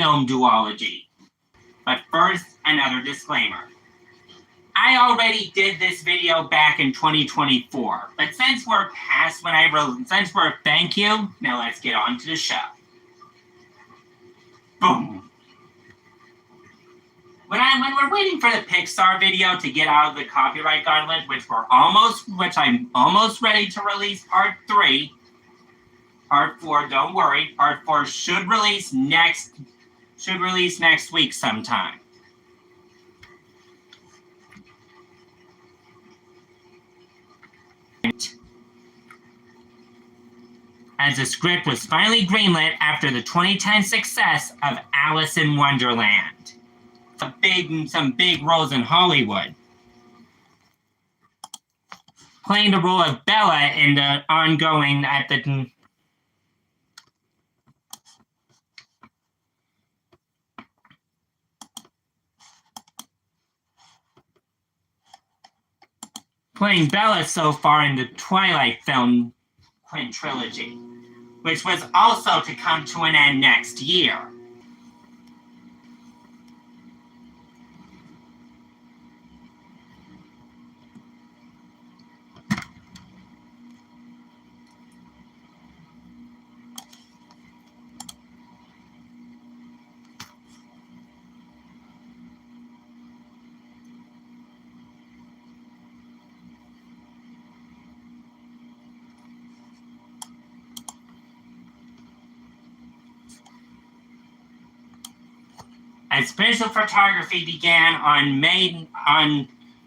film duology. But first, another disclaimer. I already did this video back in 2024, but since we're past when thank you, now let's get on to the show. Boom. When we're waiting for the Pixar video to get out of the copyright gauntlet, which I'm almost ready to release part 3. Part 4, don't worry, part 4 should release next week sometime. As the script was finally greenlit after the 2010 success of Alice in Wonderland. Some big roles in Hollywood. Playing the role of Bella in the ongoing playing Bella so far in the Twilight film trilogy, which was also to come to an end next year. As visual photography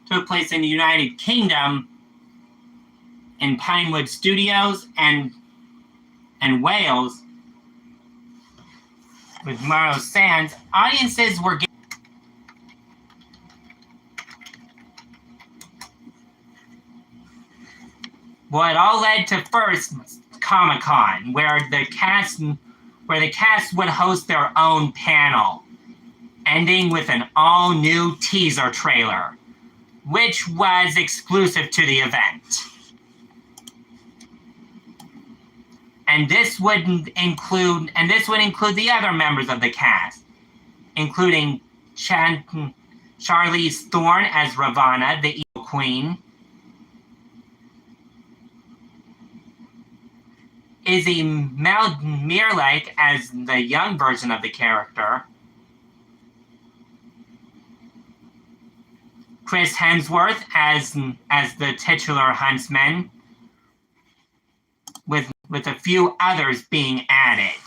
took place in the United Kingdom in Pinewood Studios and Wales with Morrow Sands, audiences were well, it all led to first Comic-Con, where the cast would host their own panel, ending with an all-new teaser trailer, which was exclusive to the event. And this would include the other members of the cast, including Charlize Theron as Ravonna, the Evil Queen, Izzy Mirlake as the young version of the character, Chris Hemsworth as the titular huntsman, with a few others being added.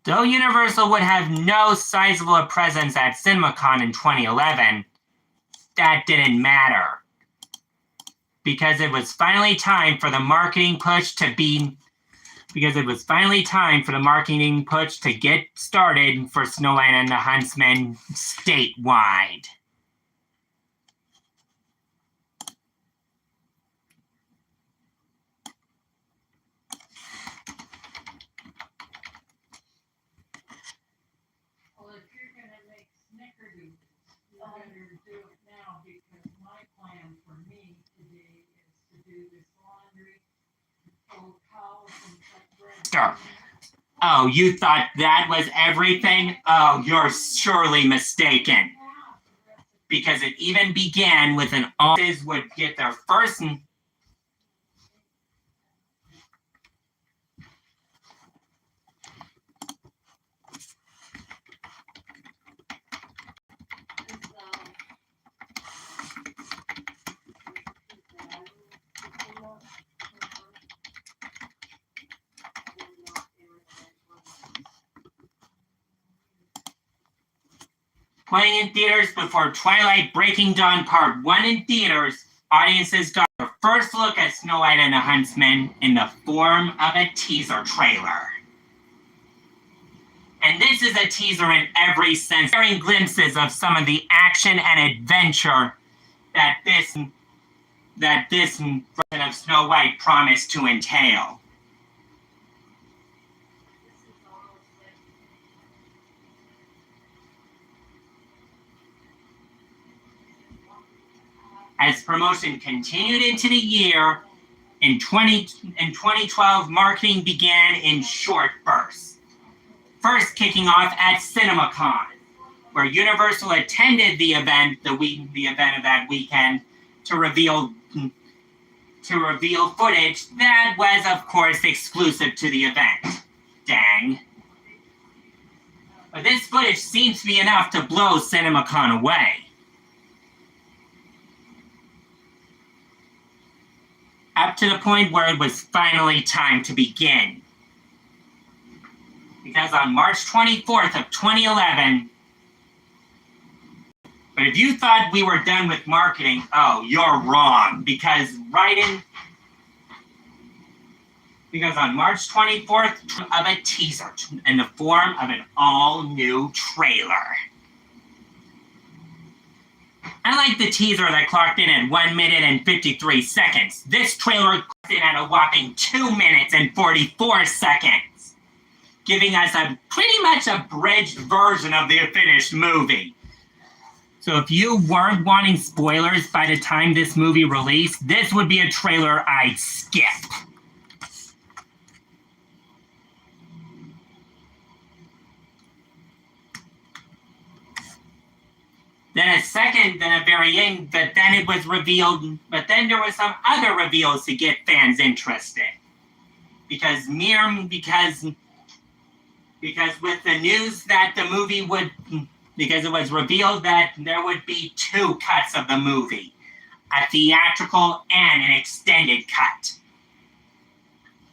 Though Universal would have no sizable presence at CinemaCon in 2011, that didn't matter, because it was finally time for the marketing push to get started for Snow White and the Huntsman statewide. Oh, you thought that was everything? Oh, you're surely mistaken. Because it even began with an artist would get their first... Playing in theaters before Twilight Breaking Dawn Part 1 in theaters, audiences got their first look at Snow White and the Huntsman in the form of a teaser trailer. And this is a teaser in every sense, sharing glimpses of some of the action and adventure that this version of Snow White promised to entail. As promotion continued into the year, in 2012, marketing began in short bursts. First kicking off at CinemaCon, where Universal attended the event of that weekend to reveal footage that was, of course, exclusive to the event. Dang. But this footage seems to be enough to blow CinemaCon away. Up to the point where it was finally time to begin. Because on March 24th of 2011, but if you thought we were done with marketing, oh, you're wrong. Because on March 24th of a teaser in the form of an all-new trailer. Unlike the teaser that clocked in at 1 minute and 53 seconds, this trailer clocked in at a whopping 2 minutes and 44 seconds, giving us a pretty much abridged version of the finished movie. So if you weren't wanting spoilers by the time this movie released, this would be a trailer I'd skip. Then it was revealed, but then there was some other reveals to get fans interested. Because with the news that the movie would, because it was revealed that there would be 2 cuts of the movie, a theatrical and an extended cut,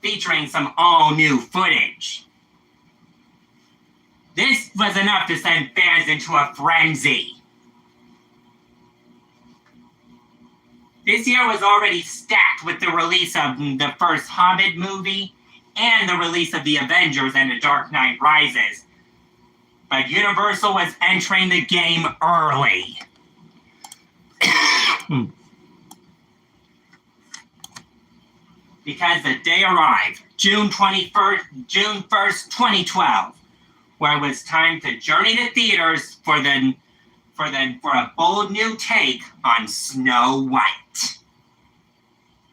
featuring some all-new footage. This was enough to send fans into a frenzy. This year was already stacked with the release of the first Hobbit movie and the release of The Avengers and The Dark Knight Rises. But Universal was entering the game early. Because the day arrived, June 1st, 2012, where it was time to journey to theaters for a bold new take on Snow White.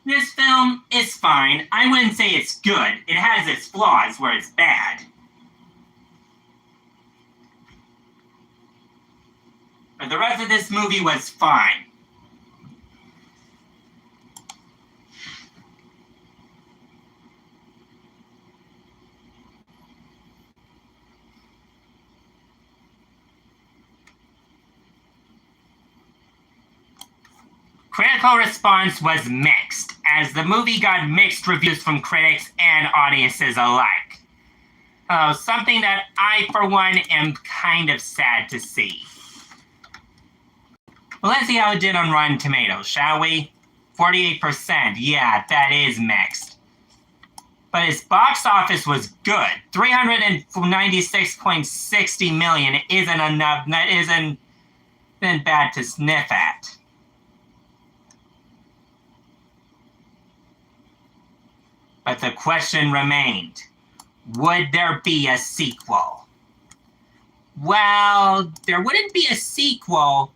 This film is fine. I wouldn't say it's good. It has its flaws where it's bad. But the rest of this movie was fine. Critical response was mixed, as the movie got mixed reviews from critics and audiences alike. Something that I, for one, am kind of sad to see. Well, let's see how it did on Rotten Tomatoes, shall we? 48%, yeah, that is mixed. But its box office was good. $396.60 million isn't enough, that isn't bad to sniff at. But the question remained, would there be a sequel? Well, there wouldn't be a sequel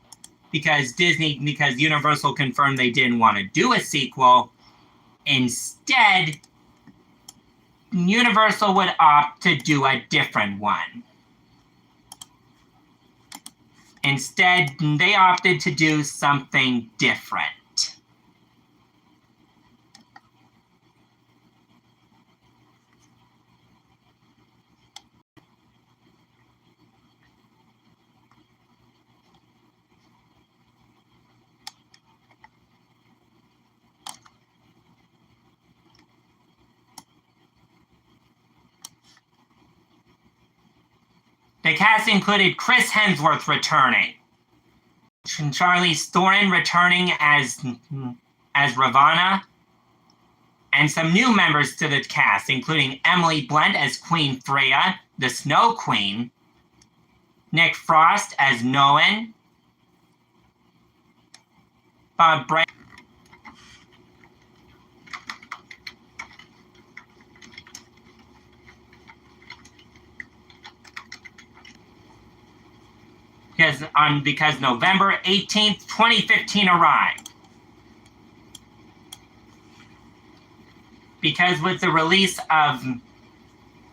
because Universal confirmed they didn't want to do a sequel. Instead, Universal would opt to do a different one. Instead, they opted to do something different. The cast included Chris Hemsworth returning, Charlize Theron returning as Ravonna, and some new members to the cast, including Emily Blunt as Queen Freya, the Snow Queen, Nick Frost as Noan, Bob Brand. Because November 18th, 2015 arrived. Because with the release of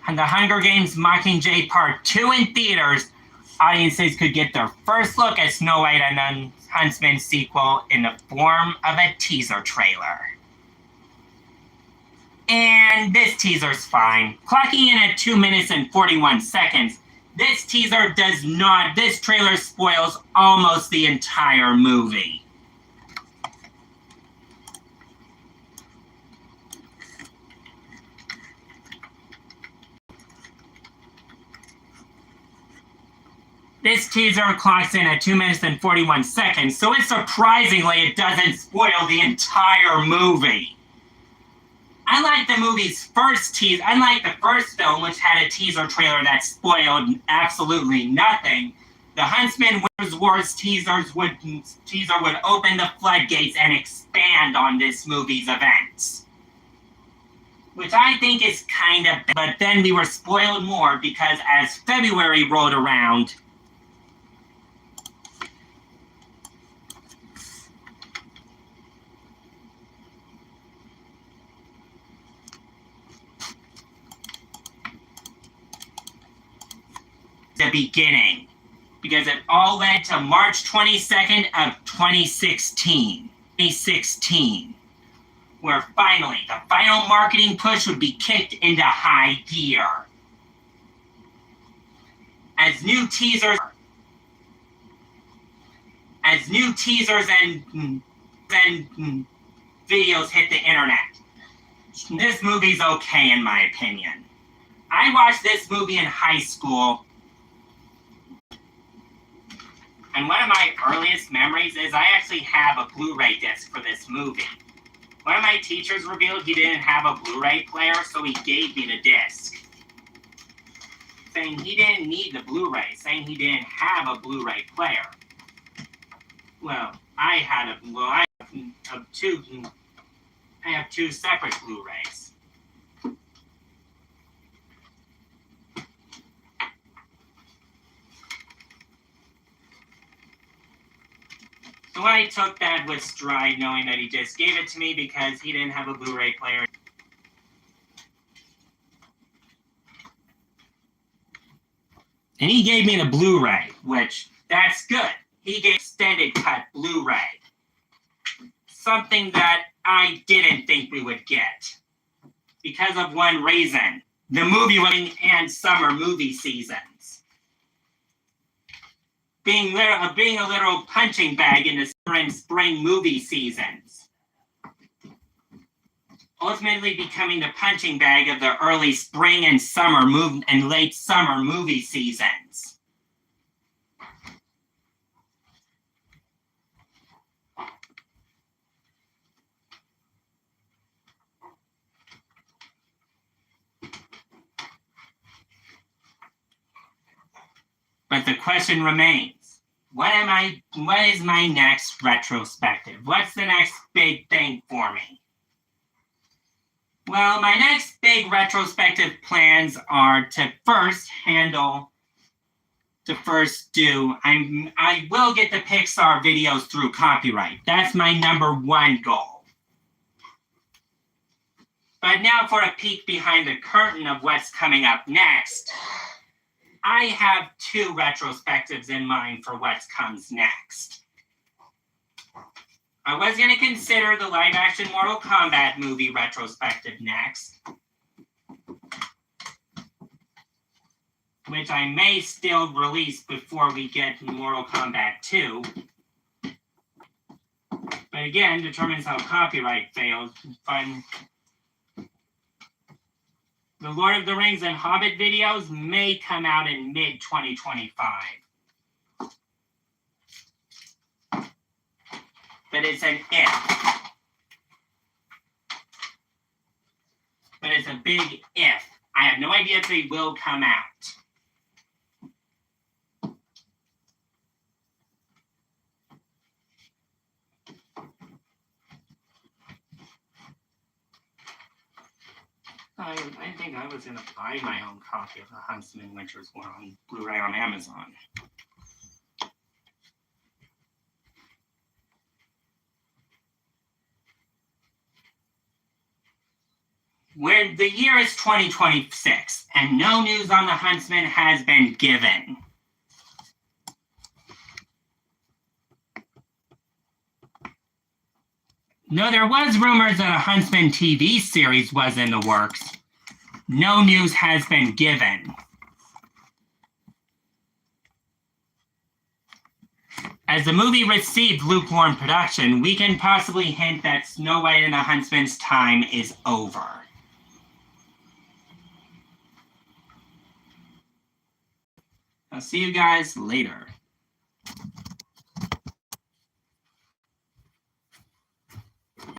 The Hunger Games Mockingjay Part 2 in theaters, audiences could get their first look at Snow White and the Huntsman sequel in the form of a teaser trailer. And this teaser's fine. Clocking in at 2 minutes and 41 seconds, this trailer spoils almost the entire movie. This teaser clocks in at 2 minutes and 41 seconds, so it doesn't spoil the entire movie. Unlike the movie's first teaser, unlike the first film, which had a teaser trailer that spoiled absolutely nothing, the Huntsman Wars teaser would open the floodgates and expand on this movie's events. Which I think is kind of, but then we were spoiled more because as February rolled around, the beginning, because it all led to March 22nd of 2016, where finally the final marketing push would be kicked into high gear. As new teasers and videos hit the internet. This movie's okay in my opinion. I watched this movie in high school, and one of my earliest memories is I actually have a Blu-ray disc for this movie. One of my teachers revealed he didn't have a Blu-ray player, so he gave me the disc, saying he didn't need the Blu-ray, saying he didn't have a Blu-ray player. Well, I have two separate Blu-rays. So I took that with stride, knowing that he just gave it to me because he didn't have a Blu-ray player. And he gave me the Blu-ray, which, that's good. He gave extended cut Blu-ray. Something that I didn't think we would get. Because of one reason. The movie and summer movie seasons. Being a literal punching bag in the summer and spring movie seasons. Ultimately becoming the punching bag of the early spring and late summer movie seasons. But the question remains, what is my next retrospective? What's the next big thing for me? Well, my next big retrospective plans are to I will get the Pixar videos through copyright. That's my #1 goal. But now for a peek behind the curtain of what's coming up next. I have 2 retrospectives in mind for what comes next. I was going to consider the live-action Mortal Kombat movie retrospective next, which I may still release before we get Mortal Kombat 2. But again, determines how copyright fails. The Lord of the Rings and Hobbit videos may come out in mid-2025. But it's an if. But it's a big if. I have no idea if they will come out. I think I was going to buy my own copy of The Huntsman Winter's War on Blu-ray on Amazon. Where the year is 2026, and no news on The Huntsman has been given. No, there was rumors that a Huntsman TV series was in the works. No news has been given. As the movie received lukewarm production, we can possibly hint that Snow White and the Huntsman's time is over. I'll see you guys later.